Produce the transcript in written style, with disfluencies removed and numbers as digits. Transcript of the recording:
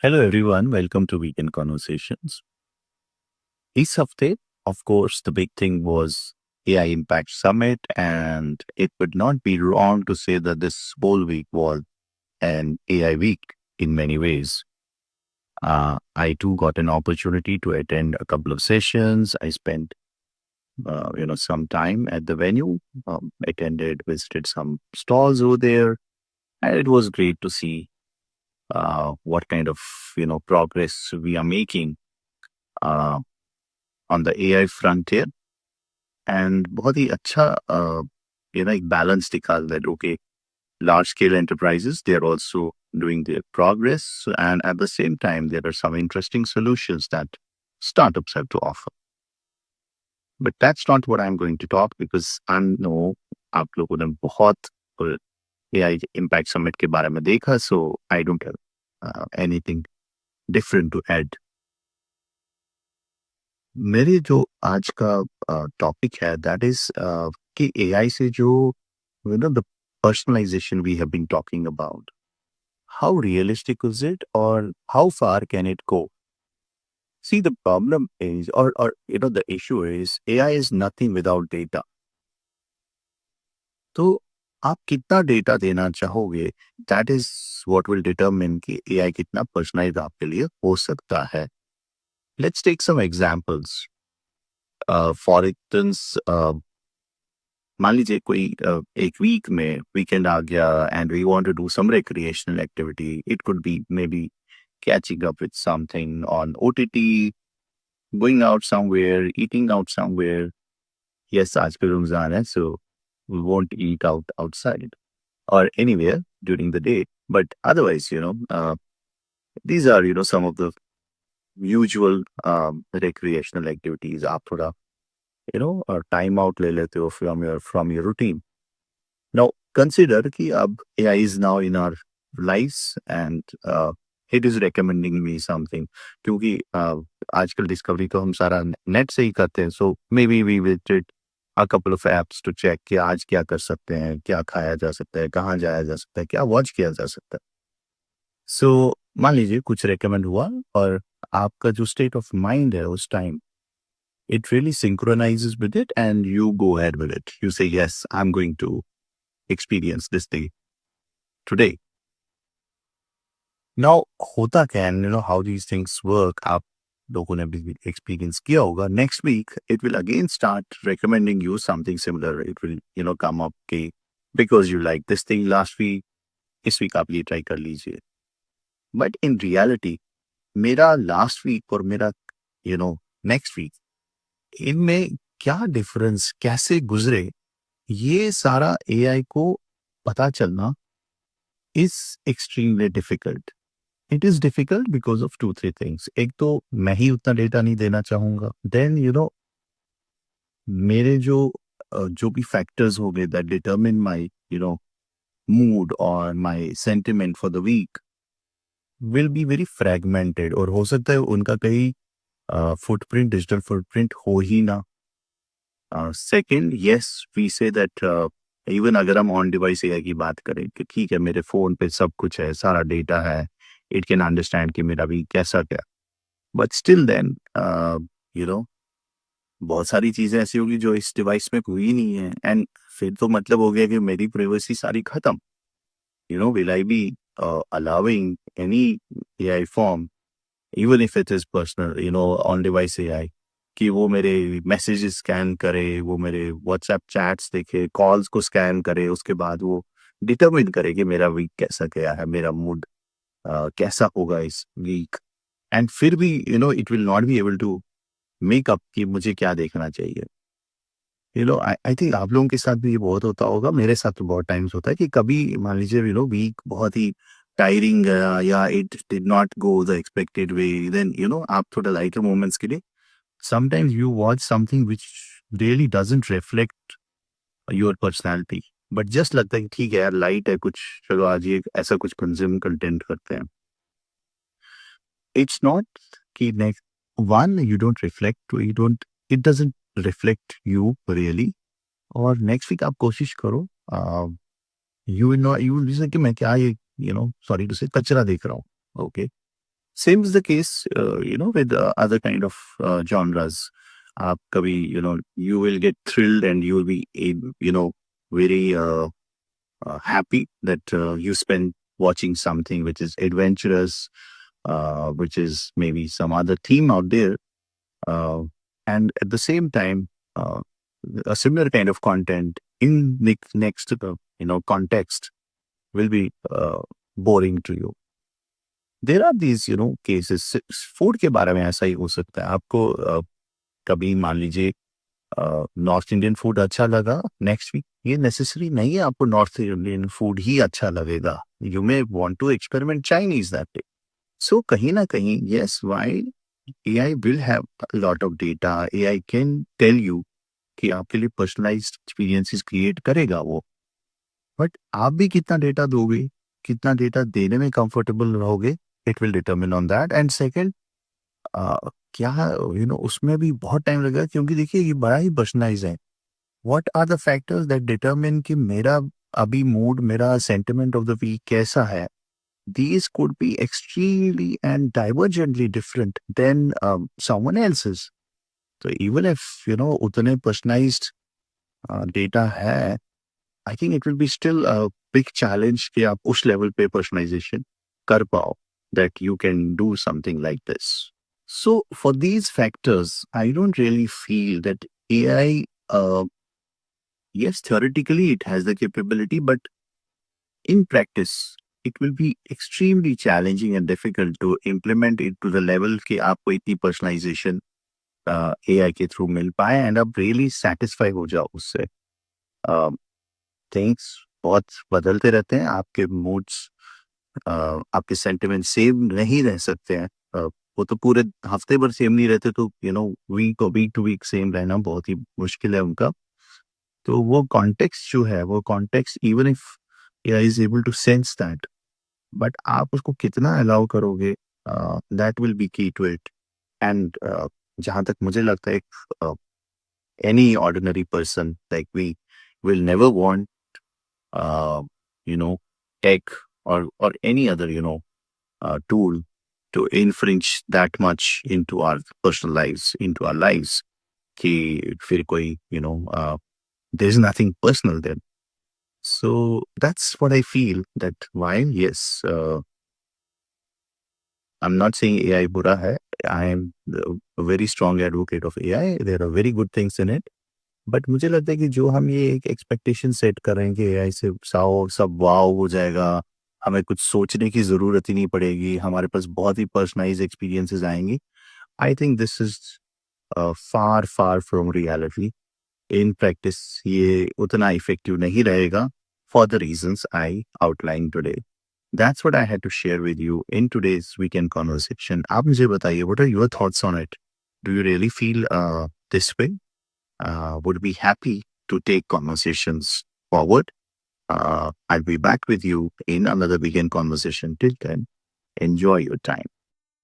Hello everyone, welcome to Weekend Conversations. इस हफ्ते, of course, the big thing was AI Impact Summit, and it would not be wrong to say that this whole week was an AI week in many ways. I too got an opportunity to attend a couple of sessions. I spent, some time at the venue, visited some stalls over there, and it was great to see what kind of progress we are making uh, on the AI frontier. And बहुत ही अच्छा एक balance निकाल that okay large scale enterprises, they're also doing their progress, and at the same time there are some interesting solutions that startups have to offer. But that's not what I'm going to talk, because I know आप लोगों ने बहुत AI Impact Summit के बारे में देखा, so I don't have anything different to add. मेरे जो आज का टॉपिक है दैट इज कि एआई से जो the personalization we have been talking about, how realistic is it, or how far can it go? See, the problem is, or the issue is, AI is nothing without data. तो आप कितना data देना चाहोगे, that is what will determine कि AI कितना personalise आपके लिए हो सकता है. Let's take some examples. For instance, मान लीजिए कोई एक वीक में वीकेंड आ गया and we want to do some recreational activity. It could be maybe catching up with something on OTT, going out somewhere, eating out somewhere. Yes, आजकल रमजान है, so we won't eat outside or anywhere during the day. But otherwise, these are some of the usual recreational activities. आप थोड़ा time out ले लेते हो from your routine. Now, consider कि अब AI is now in our lives, and it is recommending me something. क्योंकि आजकल discovery तो हम सारा नेट से ही करते हैं. So maybe we visited a couple of apps to check कि आज क्या कर सकते हैं, क्या खाया जा सकता है, कहाँ जाया जा सकता है, क्या वॉच किया जा सकता है. So मान लीजिए कुछ recommend हुआ, और आपका जो state of mind है उस time, it really synchronizes with it, and you go ahead with it. You say, yes, I'm going to experience this thing today. Now, होता क्या है, how these things work, आप लोगों ने भी experience किया होगा. Next week, it will again start recommending you something similar. It will, come up कि because you like this thing last week, इस week आप ये try कर लीजिए. But in reality, मेरा last week और मेरा, next week, इनमें क्या difference कैसे गुजरे, ये सारा AI को पता चलना is extremely difficult. It is difficult because of 2-3 things. एक तो मैं ही उतना डेटा नहीं देना चाहूंगा. Then मेरे जो भी फैक्टर्स हो गए that determine my mood or my sentiment for the week will be very fragmented, और हो सकता है उनका कहीं फुटप्रिंट, डिजिटल फुटप्रिंट हो ही ना. Second, yes, we say that even अगर हम ऑन डिवाइस एआई की बात करें कि ठीक है, मेरे फोन पे सब कुछ है, सारा डेटा है, इट कैन अंडरस्टैंड कि मेरा वीक कैसा गया. But still then you know बहुत सारी चीजें ऐसी होगी जो इस डिवाइस में हुई नहीं है, एंड फिर तो मतलब हो गया कि मेरी प्राइवेसी सारी खत्म. Will I be allowing any AI form, even if it is personal, on device AI, कि वो मेरे मैसेजेस स्कैन करे, वो मेरे व्हाट्सएप चैट्स देखे, कॉल्स को स्कैन करे, उसके बाद वो डिटरमिन करे कि मेरा वीक कैसा गया है, मेरा मूड कैसा होगा इस वीक. एंड फिर भी it will not be able to make up कि मुझे क्या देखना चाहिए. आई थिंक आप लोगों के साथ भी ये बहुत होता होगा. मेरे साथ तो बहुत टाइम्स होता है कि कभी मान लीजिए वीक बहुत ही टायरिंग गया, या it did not go the expected way, then आप थोड़ा लाइटर मोमेंट्स के लिए sometimes you watch something which really doesn't reflect your personality, but just लगता है कि ठीक है यार, लाइट है कुछ, चलो आज ये ऐसा कुछ कंज्यूम कंटेंट करते हैं. इट्स नॉट कि next one you don't reflect, you don't, it doesn't reflect you really. और नेक्स्ट वीक आप कोशिश करो, you will not, you will say कि मैं क्या ये सॉरी टू से कचरा देख रहा हूँ. Okay, Same is the case, with other kind of genres. आप कभी, you will get thrilled and you will be, very happy that you spend watching something which is adventurous, which is maybe some other theme out there. Uh, and at the same time, a similar kind of content in next to the, context will be boring to you. There are these cases food के बारे में ऐसा ही हो सकता है आपको कभी मान लीजिए नॉर्थ इंडियन फूड अच्छा लगा नेक्स्ट वीक ये नेसेसरी नहीं है आपको नॉर्थ इंडियन फूड ही अच्छा लगेगा you may want to experiment Chinese that day so कहीं ना कहीं yes why AI will have lot of data AI can tell you कि आपके लिए पर्सनलाइज्ड एक्सपीरियंसेस क्रिएट करेगा वो बट आप भी कितना डेटा दोगे कितना डेटा देने में कंफर्टेबल रहोगे it will determine on that and second क्या उसमें भी बहुत टाइम लगेगा क्योंकि देखिए ये बड़ा ही पर्सनलाइज है what are the factors that determine कि मेरा अभी मूड मेरा सेंटिमेंट ऑफ द वीक कैसा है these could be extremely and divergently different than someone else's. So even if उतने personalized data है I think it will be still a big challenge कि आप उस level पे personalization कर पाओ that you can do something like this. So for these factors, I don't really feel that AI, yes, theoretically it has the capability, but in practice, it will be extremely challenging and difficult to implement it to the level कि आपको इतनी personalization AI के through मिल पाए and आप really satisfy हो जाओ उससे. Things बहुत बदलते रहते हैं आपके मूड्स आपके सेंटिमेंट सेम नहीं रह सकते हैं वो तो पूरे हफ्ते भर सेम नहीं रहते तो वीक टू वीक सेम रहना बहुत ही मुश्किल है उनका तो वो कॉन्टेक्स्ट जो है वो context even if AI is able to sense that but आप उसको कितना अलाउ करोगे that will be key to it and जहाँ तक मुझे लगता है any ordinary person like we will never want tech or any other, tool to infringe that much into our personal lives, into our lives. कि फिर कोई, there's nothing personal there. So that's what I feel that while, yes, I'm not saying AI बुरा है. I am a very strong advocate of AI. There are very good things in it. But मुझे लगता है कि जो हम ये एक एक्सपेक्टेशन सेट कर रहे हैं कि एआई से साओ सब वाव हो जाएगा हमें कुछ सोचने की ज़रूरत ही नहीं पड़ेगी हमारे पास बहुत ही पर्सनलाइज एक्सपीरियंसेस आएंगी I think this is far far from reality in practice ये उतना इफेक्टिव नहीं रहेगा for the reasons I outline today that's what I had to share with you in today's weekend conversation आप मुझे बताइए what are your thoughts on it do you really feel this way would be happy to take conversations forward. I'll be back with you in another weekend conversation. Till then, enjoy your time.